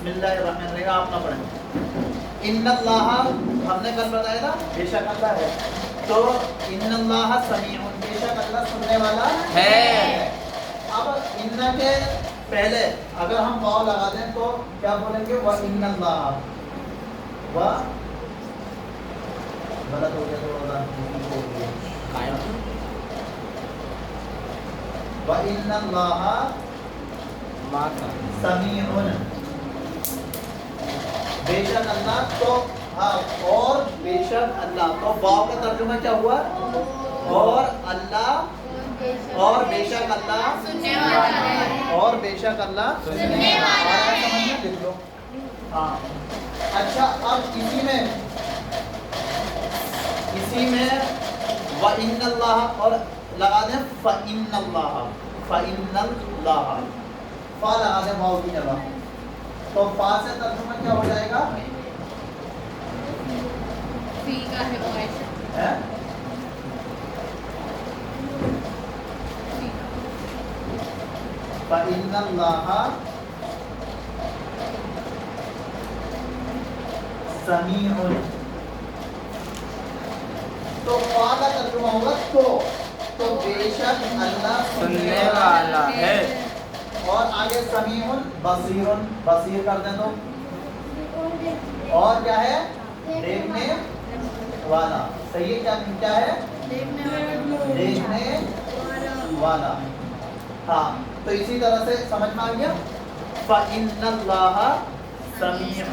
بسم اللہ الرحمن الرحیم آپ نہ پڑھیں. ان اللہ ہم نے کل بتایا تھا بے شک اللہ ہے. تو ان اللہ سمیع بے شک اللہ سننے والا ہے. اب ان کے پہلے اگر ہم واو لگا دیں تو کیا بولیں گے؟ وَإِنَّ اللَّهَ و غلط ہو گیا تھوڑا سا. وَإِنَّ اللَّهَ سمیع بے شک اللہ. تو ہاں اور بے شک اللہ، تو واو کا ترجمہ کیا ہوا؟ اور اللہ، اور بے شک اللہ سننے والا ہے، اور بے شک اللہ سننے والا ہے. لکھ لو. ہاں اچھا اب اسی میں وَإِنَّ اللَّهَ اور لگا دیں فَإِنَّ اللَّهَ فَإِنَّ اللَّهَ فا لگا دیں واو کی جگہ. تو فا سے ترجمہ کیا ہو جائے گا؟ فی کا ہے ہے فَإِنَّ اللَّهَ سمیع. تو فا کا ترجمہ ہوگا تو بے شک اللہ سننے والا ہے. اور آگے سمیع بصیر، بصیر کر دیں تو اور کیا ہے؟ دیکھنے والا. صحیح ہے. کیا ہے؟ دیکھنے والا. ہاں تو اسی طرح سے سمجھ میں آ گیا. فَإِنَّ اللَّهَ سَمِيعٌ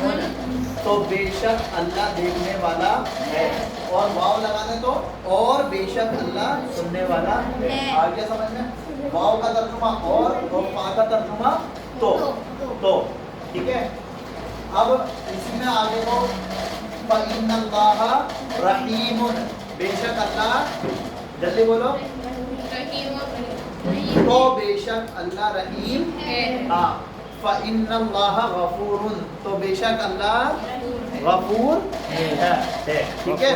تو بے شک اللہ دیکھنے والا ہے. اور واو لگا دیں تو اور بے شک اللہ سننے والا ہے. آ گیا سمجھ میں؟ واو کا ترجمہ اور فا کا ترجمہ تو ٹھیک ہے. اب اسی میں آگے کو فَإِنَّ اللَّهَ رَحِيمٌ بے شک اللہ، جلدی بولو. تو بے شک اللہ رحیم ہے. ہاں. فَإِنَّ اللَّهَ غَفُورٌ تو بے شک اللہ غفور ہے. ٹھیک ہے.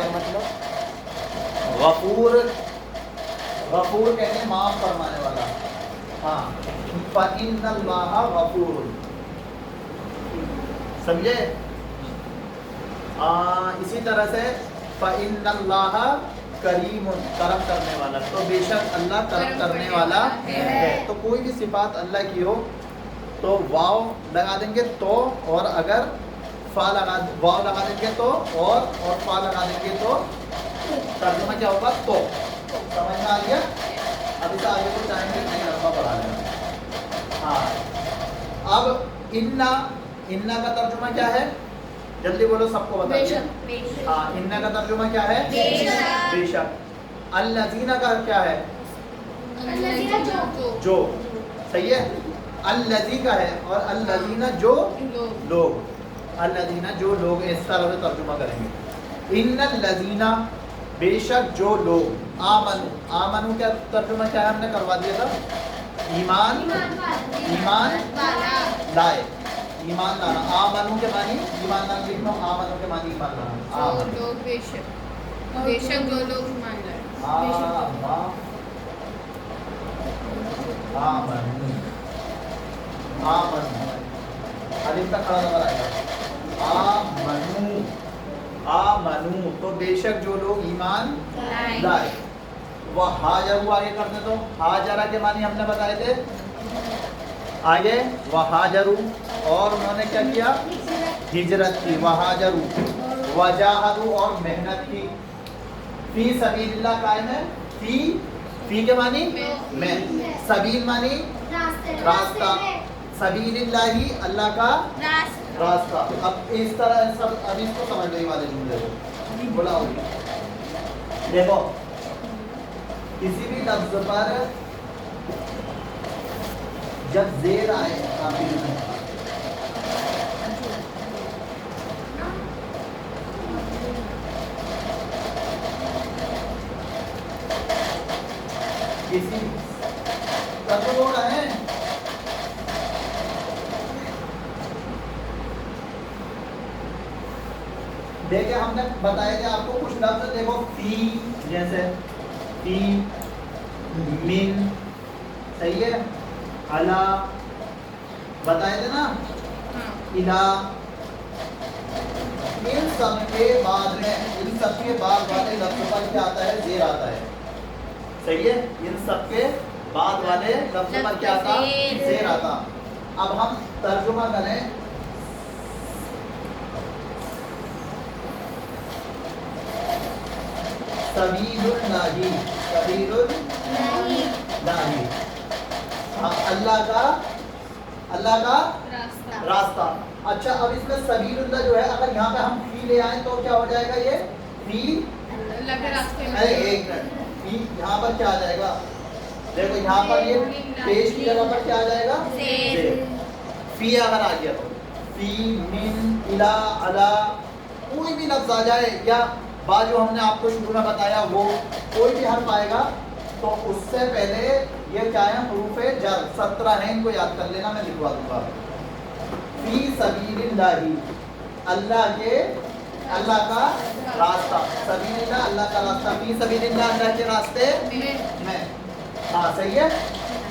غفور کہتے ہیں معاف فرمانے والا. ہاں فَإِنَّ اللَّهَ غَفُورٌ سمجھے. اسی طرح سے فَإِنَّ اللَّهَ کریم کرم کرنے والا تو بے شک اللہ کرم کرنے والا ہے. تو کوئی بھی صفات اللہ کی ہو تو واو لگا دیں گے تو، اور اگر واو لگا دیں گے تو اور فا لگا دیں گے تو ترجمہ کیا ہوگا؟ تو. سمجھ میں آ گیا؟ اب اس آگے کو چاہیں گے نہیں لمبا پڑھا لیں. ہاں اب انا کا ترجمہ کیا ہے؟ جلدی بولو سب کو بتائیے. ہاں انا کا ترجمہ کیا ہے؟ بے شک. الذین کا کیا ہے؟ جو. صحیح ہے. الذی کا ہے اور الذین جو لوگ. الذین جو لوگ اس طرح سے ترجمہ کریں گے. ان الذین بے شک جو لوگ آمنو کا ترجمہ کیا ہے؟ ہم نے کروا دیا تھا ایمان لائے. ایمان لانا. آمنو کے معنی ایمان لانا لکھنا. آمنو کے معنی ایمان لانا. آمنو بے شک جو لوگ ایمان لائے. الف تک کھڑا نظر آئے گا. آمنو تو بے شک جو لوگ ایمان لائے. وہ ہاجروا آگے کرنے تو ہاجرہ کے معنی ہم نے بتائے تھے آگے. وہ ہاجرو اور انہوں نے کیا کیا؟ ہجرت کی. وہ ہاجرو وجاہدو اور محنت کی. فی سبیل اللہ قائم ہے. فی کے معنی میں، سبیل معنی راستہ. سبیل اللہ اللہ کا راستہ. اب اس طرح سب اب اس کو سمجھ گئی والے جملے کو بولا ہوگی. دیکھو کسی بھی لفظ پر جب زیر آئے کافی کسی تب وہ ہے دیکھیں ہم نے بتایا کہ آپ کو کچھ لفظ دیکھو فی جیسے فی من صحیح ہے. علا بتائے تھے نا. इला, इन सब के बाद में, इन सब के बाद वाले लफ्ज़ पर क्या आता है? ज़ेर आता है। सही है? इन सब के बाद वाले लफ्ज़ पर क्या आता? ज़ेर आता। अब हम तर्जुमा करें। सबीलुल्लाही, सबीलुल्लाही, हाँ, अल्लाह का रास्ता। रास्ता। अच्छा, अब इसमें सबीलुल्लाह जो है, अगर यहाँ पे हम फी ले आए तो क्या हो जाएगा? ये फी, अल्लाह के रास्ते में। अरे एक मिनट, फी यहाँ पर क्या आ जाएगा? देखो यहाँ पर ये पेश की जगह पर क्या आ जाएगा? ज़ेर। फी अगर आ गया तो फी, मिन, इला, अला, कोई भी लफ्ज आ जाए, या बात जो हमने आपको शुरू में बताया वो कोई भी हर्फ आएगा तो उससे पहले ये क्या है? हुरूफे जर 17 है, इनको याद कर लेना, मैं लिखवा दूंगा। फी सबीलिल्लाही, अल्लाह का रास्ता, सबीलिल्लाह अल्लाह का रास्ता, फी सबीलिल्लाह अल्लाह के रास्ते में। हाँ सही है,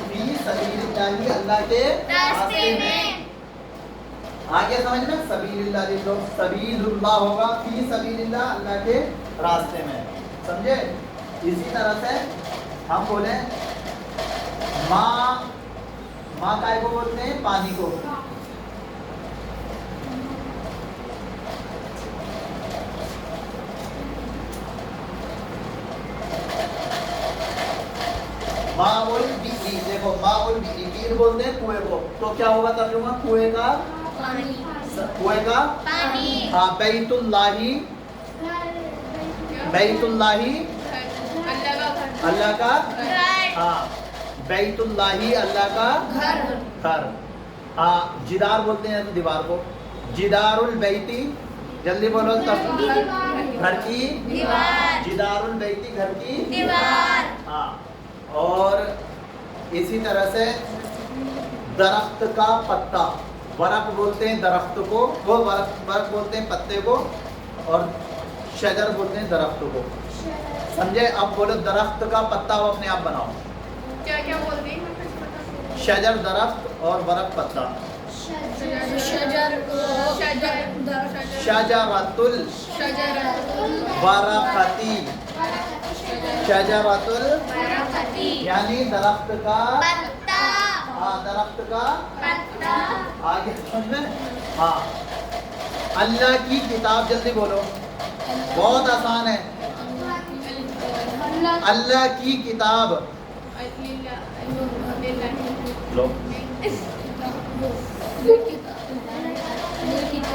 फी सबीलिल्लाही अल्लाह के रास्ते में। आगे समझ में? सबीलिल्लाह लिख लो, सबीलुल्लाह होगा, फी सबीलिल्लाह अल्लाह के रास्ते में। समझे? इसी तरह से हम बोले माँ काय को बोलते हैं? पानी को। माउल बिरी, देखो माउल बिरी, बीर बोलते हैं कुएं को, तो क्या होगा तर्जुमा? कुएं का पानी। पानी। हाँ, बैतुल्लाही, बैतुल्लाही अल्लाह का, हाँ, बैतुल्लाही अल्लाह का घर। हाँ, जिदार बोलते हैं तो दीवार को, जिदारुल बैती, जल्दी बोलो तब, घर की दीवार। जिदारुल बैती घर की दीवार। हाँ, और इसी तरह से दरख्त का पत्ता, वरक बोलते हैं दरख्त को, वो वरक बोलते हैं पत्ते को, और शजर बोलते हैं दरख्त को। समझे? अब बोलो दरख्त का पत्ता, वो अपने आप बनाओ। क्या क्या बोल रही हैं? शजर दरख्त और वरक पत्ता। शजरतुल वरकती, शजरतुल यानी दरख्त का पत्ता। हाँ, दरख्त का पत्ता। आगे समझ में? हाँ, अल्लाह की किताब, जल्दी बोलो, बहुत आसान है। अल्लाह की किताब, लो,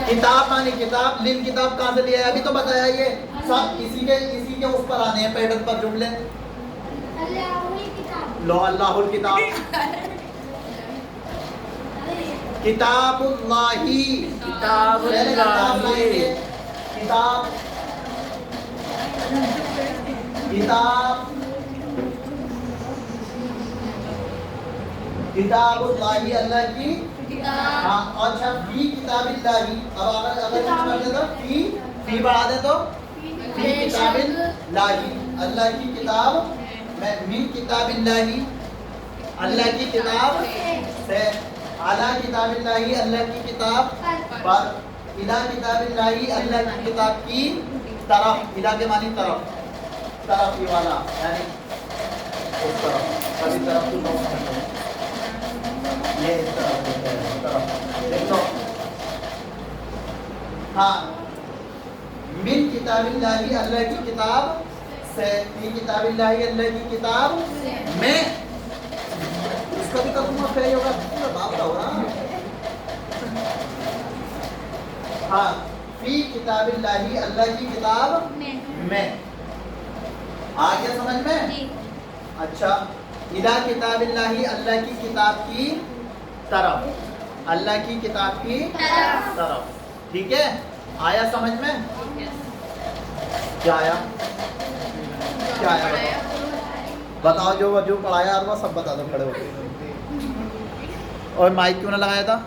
किताब मानी किताब, लिल किताब कहाँ से लिया है? अभी तो बताया, ये सब इसी के उस पर आने हैं, पैटर्न पर जुमले। लो, अल्लाहुल किताब, किताबुल्लाही, किताबुल्लाही, किताब, किताब, किताबुल्लाही अल्लाह की। हाँ, अच्छा, फी किताबिल्लाही, अब अगर कर दे तो फी बढ़ा दे तो फी किताबिल्लाही अल्लाह की किताब में, मिन किताबिल्लाही अल्लाह की किताब से, अला किताबिल्लाही अल्लाह की किताब पर, इला किताबिल्लाही अल्लाह की किताब की तरफ, इला के मानी तरफ, तरफ ये वाला यानी उस तरफ, कभी तरफ तो नोट कर लो, ये इस तरफ होता है, तरफ देख लो। हाँ, मिन किताबिल्लाही अल्लाह की किताब से, फी किताबिल्लाही अल्लाह की किताब में, इसका भी तर्जुमा सही होगा, पूरा बात का होगा। हाँ, फी किताबिल्लाही अल्लाह की किताब में, आ गया समझ में? अच्छा, इला किताबिल्लाही अल्लाह की किताब की तरफ, अल्लाह की किताब की तरफ, ठीक है? आया समझ में? क्या आया? क्या आया बताओ, जो पढ़ाया और वो सब बता दो खड़े होकर। और माइक क्यों ना लगाया था?